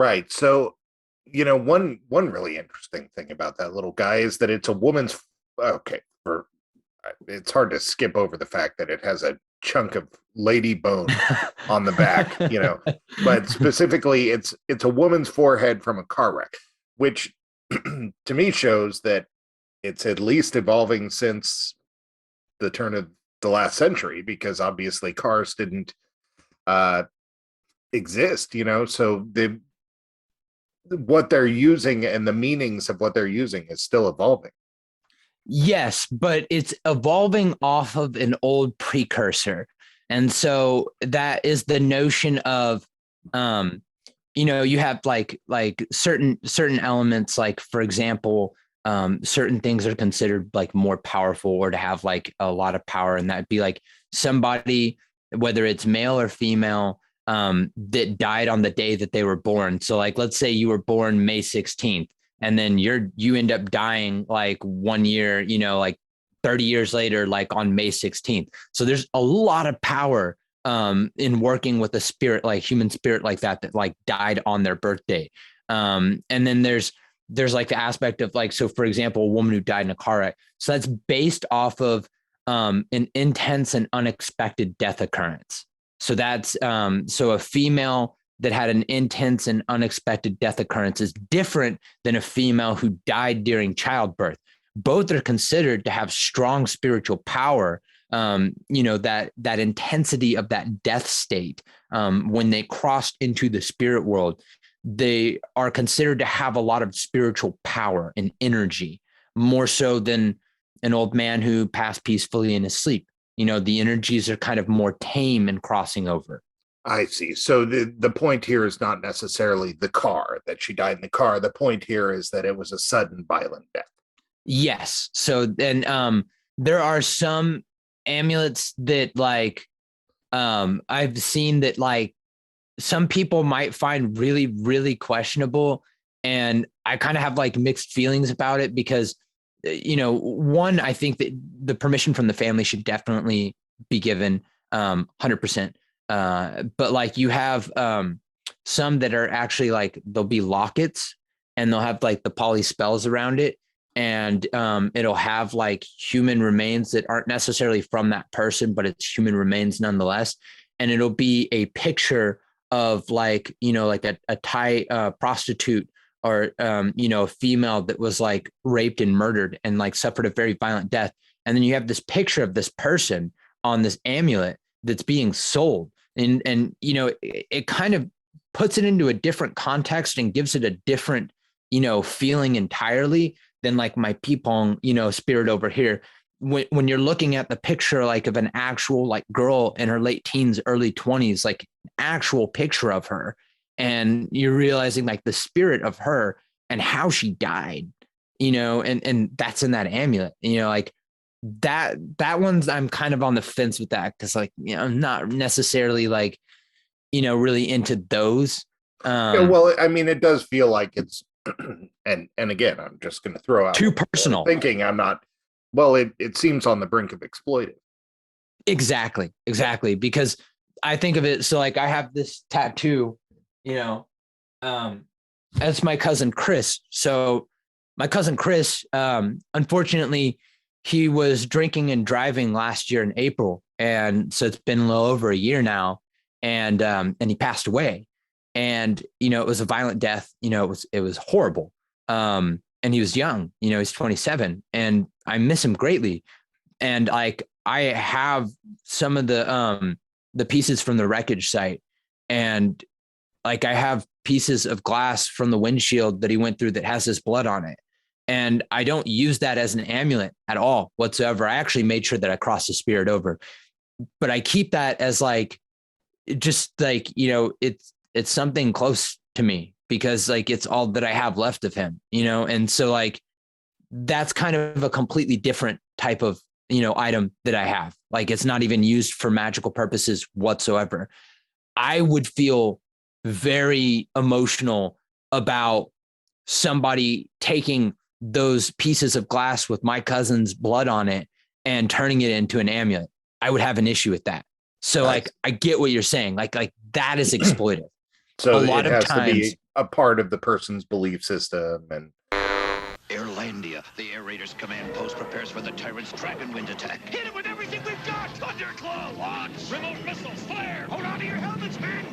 Right. So, one really interesting thing about that little guy is that it's a woman's. Okay, for it's hard to skip over the fact that it has a chunk of lady bone on the back, but specifically it's a woman's forehead from a car wreck, which to me shows that it's at least evolving since the turn of the last century, because obviously cars didn't uh exist, so what they're using and the meanings of what they're using is still evolving. Yes, but it's evolving off of an old precursor. And so that is the notion of, you have like certain elements, like, for example, certain things are considered like more powerful or to have like a lot of power. And that'd be like somebody, whether it's male or female, that died on the day that they were born. So like, let's say you were born May 16th. And then you end up dying like 1 year, like 30 years later, like on May 16th. So there's a lot of power in working with a spirit, like human spirit like that like died on their birthday. And then there's like the aspect of like, so for example, a woman who died in a car wreck. So that's based off of an intense and unexpected death occurrence. So that's so a female that had an intense and unexpected death occurrence is different than a female who died during childbirth. Both are considered to have strong spiritual power. That intensity of that death state, when they crossed into the spirit world, they are considered to have a lot of spiritual power and energy, more so than an old man who passed peacefully in his sleep. The energies are kind of more tame and crossing over. I see. So the point here is not necessarily the car, that she died in the car. The point here is that it was a sudden, violent death. Yes. So then there are some amulets that like I've seen that like some people might find really, really questionable. And I kind of have like mixed feelings about it because, one, I think that the permission from the family should definitely be given 100%. But like you have some that are actually like, they'll be lockets and they'll have like the poly spells around it. And it'll have like human remains that aren't necessarily from that person, but it's human remains nonetheless. And it'll be a picture of like, like a Thai prostitute or, a female that was like raped and murdered and like suffered a very violent death. And then you have this picture of this person on this amulet that's being sold. And it kind of puts it into a different context and gives it a different, feeling entirely than like my Pong, spirit over here. When you're looking at the picture, like of an actual like girl in her late teens, early 20s, like actual picture of her, and you're realizing like the spirit of her and how she died, and that's in that amulet, like that one's, I'm kind of on the fence with that. Cause like, I'm not necessarily like, really into those. Yeah, well, I mean, it does feel like it's, and again, I'm just going to throw out too personal thinking. I'm not, well, it seems on the brink of exploitive. Exactly. Because I think of it. So like I have this tattoo, that's my cousin Chris. So my cousin Chris, unfortunately, he was drinking and driving last year in April. And so it's been a little over a year now. And he passed away. And, it was a violent death. It was horrible. And he was young, he's 27, and I miss him greatly. And like, I have some of the pieces from the wreckage site, and like, I have pieces of glass from the windshield that he went through that has his blood on it. And I don't use that as an amulet at all whatsoever. I actually made sure that I crossed the spirit over, but I keep that as like, just like, it's something close to me because like, it's all that I have left of him, And so like, that's kind of a completely different type of, item that I have. Like, it's not even used for magical purposes whatsoever. I would feel very emotional about somebody taking those pieces of glass with my cousin's blood on it and turning it into an amulet. I would have an issue with that. So like, I get what you're saying. Like that is exploitive. So a lot of times a part of the person's belief system. And Airlandia, the air raiders command post, prepares for the tyrant's dragon wind attack. Hit it with everything we've got! Thunderclaw, launch! Remote missiles, flare! Hold on to your helmets, men!